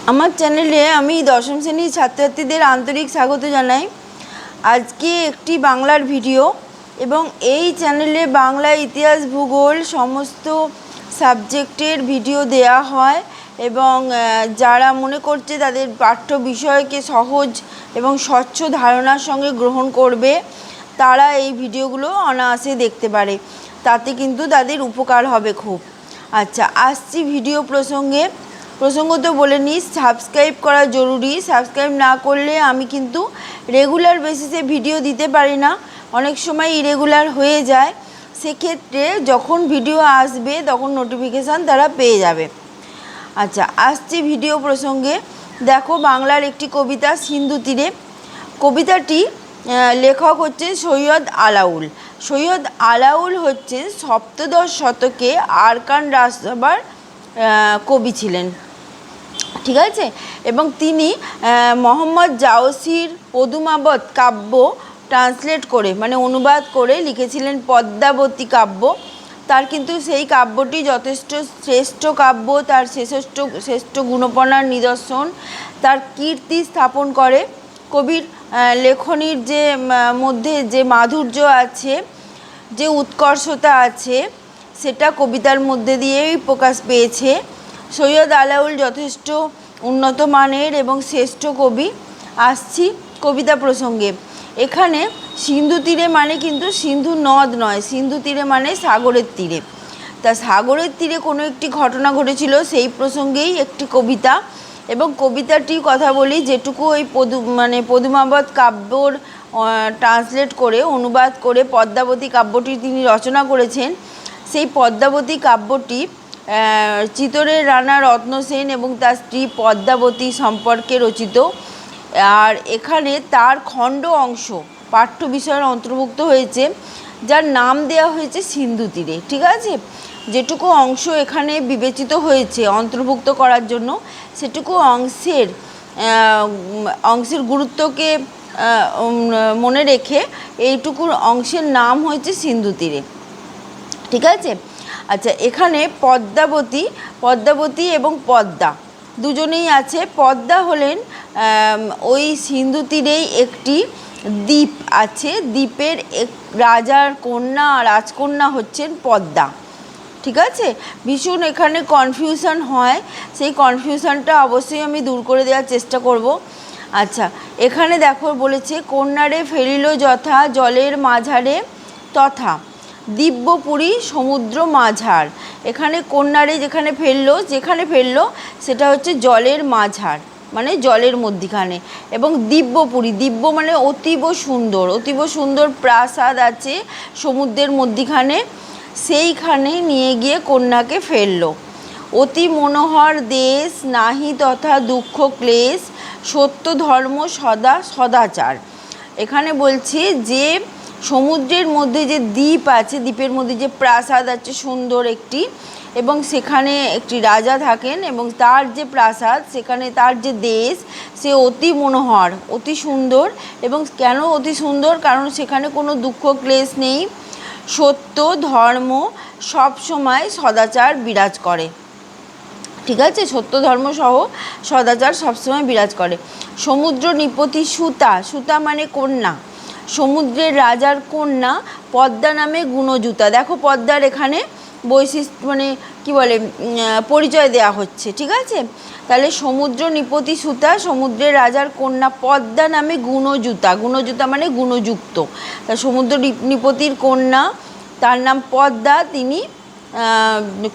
আমার চ্যানেলে আমি দশম শ্রেণীর ছাত্রছাত্রীদের আন্তরিক স্বাগত জানাই। আজকে একটি বাংলার ভিডিও এবং এই চ্যানেলে বাংলা, ইতিহাস, ভূগোল সমস্ত সাবজেক্টের ভিডিও দেয়া হয় এবং যারা মনে করছে তাদের পাঠ্য বিষয়কে সহজ এবং স্বচ্ছ ধারণার সঙ্গে গ্রহণ করবে তারা এই ভিডিওগুলো অনায়াসে দেখতে পারে, তাতে কিন্তু তাদের উপকার হবে খুব। আচ্ছা, আসছি ভিডিও প্রসঙ্গত বলে নিই, সাবস্ক্রাইব করা জরুরি। সাবস্ক্রাইব না করলে আমি কিন্তু রেগুলার বেসিসে ভিডিও দিতে পারি না, অনেক সময় ইরেগুলার হয়ে যায়। সেক্ষেত্রে যখন ভিডিও আসবে তখন নোটিফিকেশান তারা পেয়ে যাবে। আচ্ছা, আসছি ভিডিও প্রসঙ্গে। দেখো, বাংলার একটি কবিতা সিন্ধু তীরে। কবিতাটি লেখক হচ্ছেন সৈয়দ আলাউল। সৈয়দ আলাউল হচ্ছেন সপ্তদশ শতকে আরাকান রাজসভার কবি ছিলেন, ঠিক আছে। এবং তিনি মোহাম্মদ জাওসির পদুমাবত কাব্য ট্রান্সলেট করে মানে অনুবাদ করে লিখেছিলেন পদ্মাবতী কাব্য। তার কিন্তু সেই কাব্যটি যথেষ্ট শ্রেষ্ঠ কাব্য, তার শ্রেষ্ঠ গুণপনার নিদর্শন, তার কীর্তি স্থাপন করে। কবির লেখনীর যে মধ্যে যে মাধুর্য আছে, যে উৎকর্ষতা আছে, সেটা কবিতার মধ্যে দিয়েই প্রকাশ পেয়েছে। সৈয়দ আলাউল যথেষ্ট উন্নত মানের এবং শ্রেষ্ঠ কবি। আসছি কবিতা প্রসঙ্গে। এখানে সিন্ধু তীরে মানে কিন্তু সিন্ধু নদ নয়, সিন্ধু তীরে মানে সাগরের তীরে। তা সাগরের তীরে কোনো একটি ঘটনা ঘটেছিল, সেই প্রসঙ্গেই একটি কবিতা। এবং কবিতাটির কথা বলি, যেটুকু ওই পদুমাবত কাব্যর ট্রান্সলেট করে অনুবাদ করে পদ্মাবতী কাব্যটি তিনি রচনা করেছেন। সেই পদ্মাবতী কাব্যটি চিতোরের রানা রত্নসেন এবং তার স্ত্রী পদ্মাবতী সম্পর্কে রচিত। আর এখানে তার খণ্ড অংশ পাঠ্য বিষয়ের অন্তর্ভুক্ত হয়েছে, যার নাম দেওয়া হয়েছে সিন্ধু তীরে, ঠিক আছে। যেটুকু অংশ এখানে বিবেচিত হয়েছে অন্তর্ভুক্ত করার জন্য, সেটুকু অংশের গুরুত্বকে মনে রেখে এইটুকু অংশের নাম হয়েছে সিন্ধু তীরে, ঠিক আছে। আচ্ছা, এখানে পদ্মাবতী এবং পদ্মা দুজনেই আছে। পদ্মা হলেন ওই সিন্ধু তীরেই একটি দ্বীপ আছে, দ্বীপের এক রাজার কন্যা, রাজকন্যা হচ্ছেন পদ্মা, ঠিক আছে। ভীষণ এখানে কনফিউশন হয়, সেই কনফিউশনটা অবশ্যই আমি দূর করে দেওয়ার চেষ্টা করব। আচ্ছা, এখানে দেখো বলেছে, কন্যারে ফেলিল যথা জলের মাঝারে তথা দিব্যপুরী সমুদ্র মাঝার। এখানে কন্যারে যেখানে ফেললো সেটা হচ্ছে জলের মাঝার মানে জলের মধ্যিখানে, এবং দিব্যপুরী, দিব্য মানে অতীব সুন্দর প্রাসাদ আছে সমুদ্রের মধ্যিখানে, সেইখানে নিয়ে গিয়ে কন্যাকে ফেললো। অতি মনোহর দেশ নাহি তথা দুঃখ ক্লেশ সত্য ধর্ম সদাচার। এখানে বলছি যে সমুদ্রের মধ্যে যে দ্বীপ আছে, দ্বীপের মধ্যে যে প্রাসাদ আছে সুন্দর একটি, এবং সেখানে একটি রাজা থাকেন এবং তার যে প্রাসাদ, সেখানে তার যে দেশ, সে অতি মনোহর, অতি সুন্দর। এবং কেন অতি সুন্দর? কারণ সেখানে কোনো দুঃখ ক্লেশ নেই, সত্য ধর্ম সবসময় সদাচার বিরাজ করে, ঠিক আছে। সত্য ধর্ম সহ সদাচার সবসময় বিরাজ করে। সমুদ্র নিপতি সুতা মানে কন্যা, সমুদ্রের রাজার কন্যা পদ্মা নামে গুণজুতা। দেখো, পদ্মার এখানে বৈশিষ্ট্য মানে কি বলে পরিচয় দেয়া হচ্ছে, ঠিক আছে। তাহলে সমুদ্র নিপতি সুতা, সমুদ্রের রাজার কন্যা পদ্মা নামে গুণজুতা মানে গুণযুক্ত। তা সমুদ্র নিপতির কন্যা, তার নাম পদ্মা, তিনি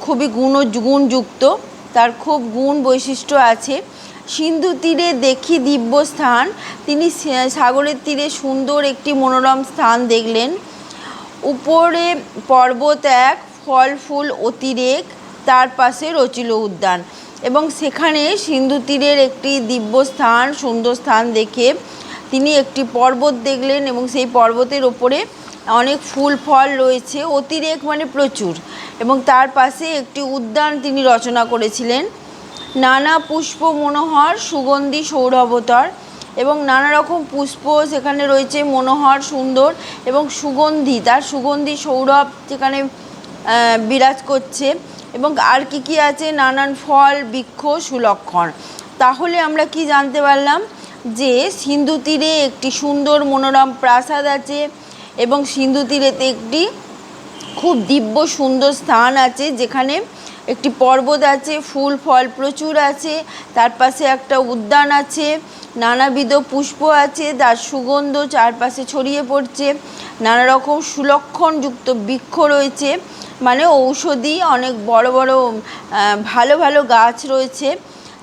খুবই গুণযুক্ত, তার খুব গুণ বৈশিষ্ট্য আছে। সিন্ধু তীরে দেখি দিব্য স্থান, তিনি সাগরের তীরে সুন্দর একটি মনোরম স্থান দেখলেন। উপরে পর্বত এক, ফল ফুল অতিরেক, তার পাশে রচিল উদ্যান। এবং সেখানে সিন্ধু তীরের একটি দিব্য স্থান, সুন্দর স্থান দেখে তিনি একটি পর্বত দেখলেন এবং সেই পর্বতের ওপরে অনেক ফুল ফল রয়েছে, অতিরেক মানে প্রচুর, এবং তার পাশে একটি উদ্যান তিনি রচনা করেছিলেন। নানা পুষ্প মনোহর সুগন্ধি সৌরভতর, এবং নানা রকম পুষ্প সেখানে রয়েছে, মনোহর সুন্দর এবং সুগন্ধি, তার সুগন্ধি সৌরভ সেখানে বিরাজ করছে। এবং আর কি আছে, নানান ফল বৃক্ষ সুলক্ষণ, তাহলে আমরা কি জানতে পারলাম যে সিন্ধু তীরে একটি সুন্দর মনোরম প্রাসাদ আছে এবং সিন্ধু তীরেতে একটি খুব দিব্য সুন্দর স্থান আছে, যেখানে একটি পর্বত আছে, ফুল ফল প্রচুর আছে, তার পাশে একটা উদ্যান আছে, নানাবিধ পুষ্প আছে, তার সুগন্ধ চারপাশে ছড়িয়ে পড়ছে, নানা রকম সুলক্ষণযুক্ত বৃক্ষ রয়েছে, মানে ঔষধি অনেক বড় বড় ভালো ভালো গাছ রয়েছে।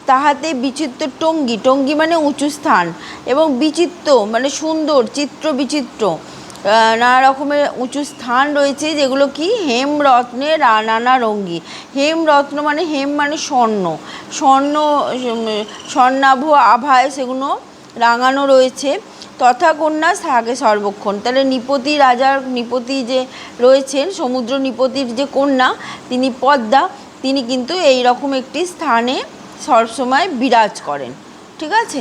তাহাতে বিচিত্র টঙ্গী, টঙ্গী মানে উঁচু স্থান, এবং বিচিত্র মানে সুন্দর, চিত্র বিচিত্র নানা রকমের উঁচু স্থান রয়েছে, যেগুলো কি হেমরত্নের নানা রঙ্গী। হেমরত্ন মানে হেম মানে স্বর্ণ, স্বর্ণ স্বর্ণাভ আভায় সেগুলো রাঙানো রয়েছে। তথা কন্যা থাকে সর্বক্ষণ। তাহলে নিপতি, রাজার নিপতি যে রয়েছেন, সমুদ্র নিপতির যে কন্যা তিনি পদ্মা, তিনি কিন্তু এই রকম একটি স্থানে সবসময় বিরাজ করেন। ঠিক আছে।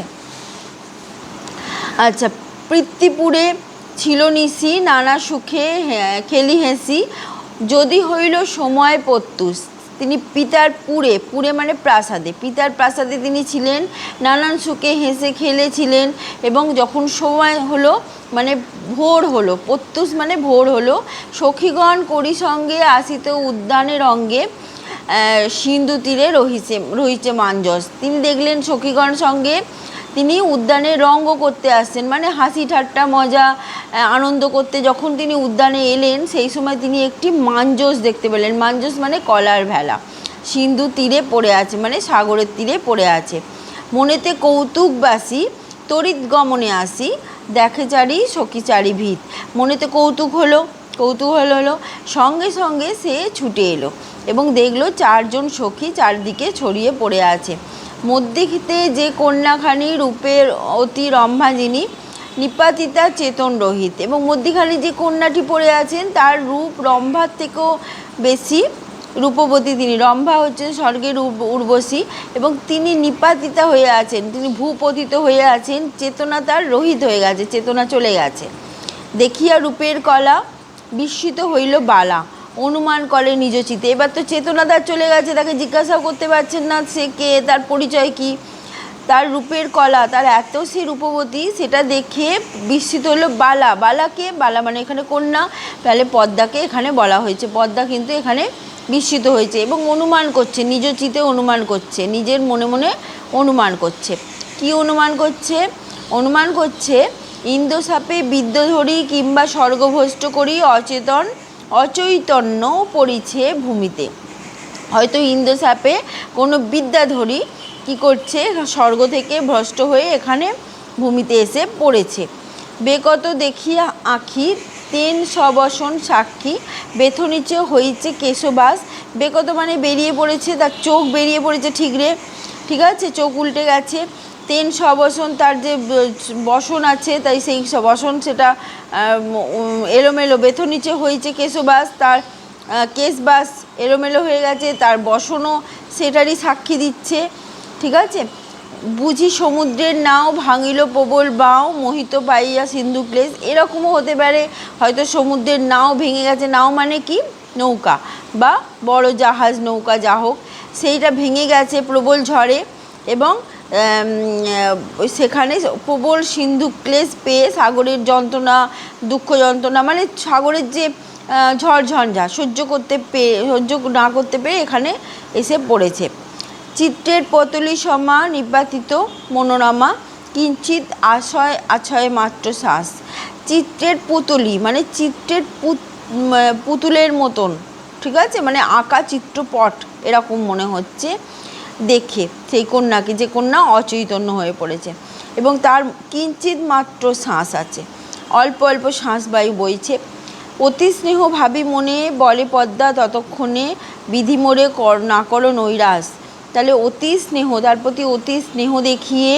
আচ্ছা, পৃথ্বীপুরে ছিল নিশি নানা সুখে খেলি হেসি, যদি হইল সময় প্রত্যুষ। তিনি পিতার পুরে, পুরে মানে প্রাসাদে, পিতার প্রাসাদে তিনি ছিলেন, নানান সুখে হেসে খেলেছিলেন, এবং যখন সময় হলো মানে ভোর হলো, প্রত্যুষ মানে ভোর হলো, সখীগণ করি সঙ্গে আসিত উদ্যানের অঙ্গে সিন্ধু তীরে রহিছে মাঞ্জস। তিনি দেখলেন সখীগণ সঙ্গে তিনি উদ্যানে রঙ্গ করতে আসছেন, মানে হাসি ঠাট্টা মজা আনন্দ করতে যখন তিনি উদ্যানে এলেন, সেই সময় তিনি একটি মাঞ্জস দেখতে পেলেন। মাঞ্জস মানে কলার ভেলা, সিন্ধু তীরে পড়ে আছে, মানে সাগরের তীরে পড়ে আছে। মনেতে কৌতুকবাসী তড়িৎ গমনে আসি, দেখে চারি সখী চারি ভিত। মনেতে কৌতুক হলো, সঙ্গে সঙ্গে সে ছুটে এলো এবং দেখলো চারজন সখী চারদিকে ছড়িয়ে পড়ে আছে। মধ্যিতে যে কন্যাখানি রূপের অতি রম্ভাজিনী, নিপাতিতা চেতন রহিত। এবং মধ্যিখানে যে কন্যাটি পড়ে আছেন তার রূপ রম্ভার থেকেও বেশি রূপবতী তিনি। রম্ভা হচ্ছেন স্বর্গের উর্বশী, এবং তিনি নিপাতিতা হয়ে আছেন, তিনি ভূপতিত হয়ে আছেন, চেতনা তার রহিত হয়ে গেছে, চেতনা চলে গেছে। দেখিয়া রূপের কলা বিস্মিত হইল বালা, অনুমান করে নিজ চিতে। এবার তো চেতনা তার চলে গেছে, তাকে জিজ্ঞাসাও করতে পারছেন না সে কে, তার পরিচয় কি। তার রূপের কলা, তার এত সে রূপবতী, সেটা দেখে বিস্মিত হলো বালা। বালাকে, বালা মানে এখানে কন্যা, তাহলে পদ্মাকে এখানে বলা হয়েছে। পদ্মা কিন্তু এখানে বিস্মিত হয়েছে এবং অনুমান করছে, নিজ চিতে অনুমান করছে, নিজের মনে মনে অনুমান করছে। কি অনুমান করছে? অনুমান করছে ইন্দ্রসাপে বিদ্যধরি কিংবা স্বর্গভ্রষ্ট করি অচৈতন্য পড়িছে ভূমিতে। হয়তো ইন্দ্রসাপে কোনো বিদ্যাধরী কী করছে, স্বর্গ থেকে ভ্রষ্ট হয়ে এখানে ভূমিতে এসে পড়েছে। বেকত দেখিয়া আঁখি তেন সবসন সাক্ষী, বেথনিচে হইছে কেশবাস। বেকত মানে বেরিয়ে পড়েছে, তার চোখ বেরিয়ে পড়েছে, ঠিক আছে, চোখ উল্টে গেছে। তেন সবসন, তার যে বসন আছে, তাই সেই বসন সেটা এলোমেলো। বেথনিচে হয়েছে কেশবাস, তার কেশবাস এলোমেলো হয়ে গেছে, তার বসনও সেটারই সাক্ষী দিচ্ছে। ঠিক আছে। বুঝি সমুদ্রের নাও ভাঙিল প্রবল বাও, মোহিত পাইয়া সিন্ধু ক্লেশ। এরকমও হতে পারে, হয়তো সমুদ্রের নাও ভেঙে গেছে। নাও মানে কি? নৌকা বা বড় জাহাজ, নৌকা যা হোক, সেইটা ভেঙে গেছে প্রবল ঝড়ে, এবং সেখানে প্রবল সিন্ধু ক্লেশ পেয়ে সাগরের যন্ত্রণা, দুঃখ যন্ত্রণা, মানে সাগরের যে ঝড় ঝঞ্ঝা সহ্য না করতে পেরে এখানে এসে পড়েছে। চিত্রের পতলি সমা নিপাতিত মনোরমা, কিঞ্চিত আছয় মাত্র শ্বাস। চিত্রের পুতলি মানে চিত্রের পুতুলের মতন, ঠিক আছে, মানে আঁকা চিত্রপট এরকম মনে হচ্ছে দেখে সেই কন্যাকে, যে কন্যা অচৈতন্য হয়ে পড়েছে, এবং তার কিঞ্চিত মাত্র শ্বাস আছে, অল্প অল্প শ্বাস বায়ু বইছে। অতি স্নেহ ভাবি মনে বলে পদ্মা, ততক্ষণে বিধি মোরে না করো নৈরাস। তাহলে অতি স্নেহ, তার প্রতি অতি স্নেহ দেখিয়ে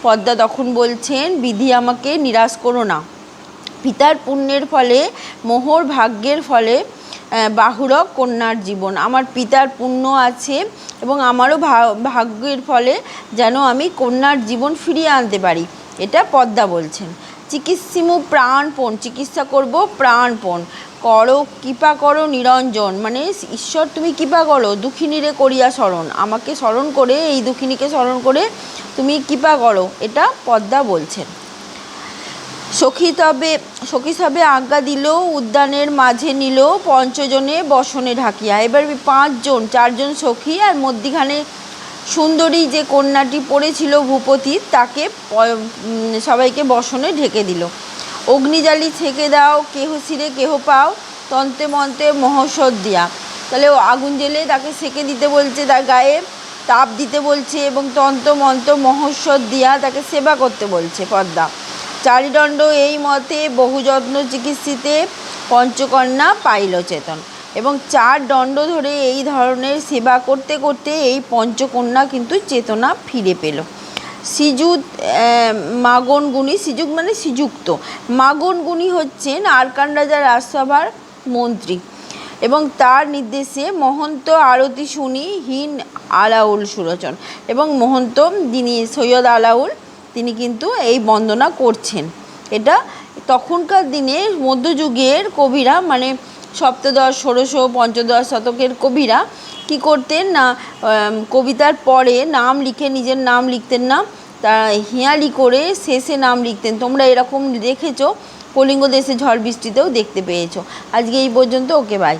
পদ্মা তখন বলছেন, বিধি আমাকে নিরাশ করো না। পিতার পুণ্যের ফলে, মোহর ভাগ্যের ফলে বাহুরক কন্যার জীবন। আমার পিতার পুণ্য আছে এবং আমারও ভাগ্যের ফলে যেন আমি কন্যার জীবন ফিরিয়ে আনতে পারি, এটা পদ্মা বলছেন। চিকিৎসিমু প্রাণপণ, চিকিৎসা করব প্রাণপণ। করো কৃপা করো নিরঞ্জন, মানে ঈশ্বর তুমি কৃপা করো, দুঃখিনীরে করিয়া স্মরণ, আমাকে স্মরণ করে, এই দুঃখিনীকে স্মরণ করে তুমি কৃপা করো, এটা পদ্মা বলছেন। সখী সবে আজ্ঞা দিল, উদ্যানের মাঝে নিল, পঞ্চজনে বসনে ঢাকিয়া। এবার 4জন সখী আর মধ্যিখানে সুন্দরী যে কন্যাটি পড়েছিল ভূপতির, তাকে সবাইকে বসনে ঢেকে দিল। অগ্নিজালি ছেঁকে দাও, কেহ শিরে কেহ পাও, তন্তে মন্তে মহৌষধ দিয়া। তাহলে আগুন জেলে তাকে সেঁকে দিতে বলছে, তার গায়ে তাপ দিতে বলছে, এবং তন্ত্র মন্ত্র মহৌষধ দিয়া তাকে সেবা করতে বলছে পদ্মা। চারিদণ্ড এই মতে বহু যত্ন চিকিৎসিতে পঞ্চকন্যা পাইল চেতন। এবং 4 দণ্ড ধরে এই ধরনের সেবা করতে করতে এই পঞ্চকন্যা কিন্তু চেতনা ফিরে পেল। শ্রীযুত মাগন গুণী, শ্রীযুক্ত মানে শ্রীযুক্ত, মাগন গুণী হচ্ছেন আরকান রাজা রাজসভার মন্ত্রী, এবং তার নির্দেশে মহন্ত আরতি শুনি হীন আলাউল সুরচন, এবং মহন্ত যিনি সৈয়দ আলাউল তিনি কিন্তু এই বন্দনা করছেন। এটা তখনকার দিনে মধ্যযুগের কবিরা, মানে সপ্তদশ, ষোড়শ, পঞ্চদশ শতকের কবিরা কী করতেন না, কবিতার পরে নাম লিখে, নিজের নাম লিখতেন না, তা হিয়ালি করে শেষে নাম লিখতেন। তোমরা এরকম দেখেছো, কলিঙ্গ দেশে ঝড় বৃষ্টিতেও দেখতে পেয়েছো। আজকে এই পর্যন্ত, ওকে বাই।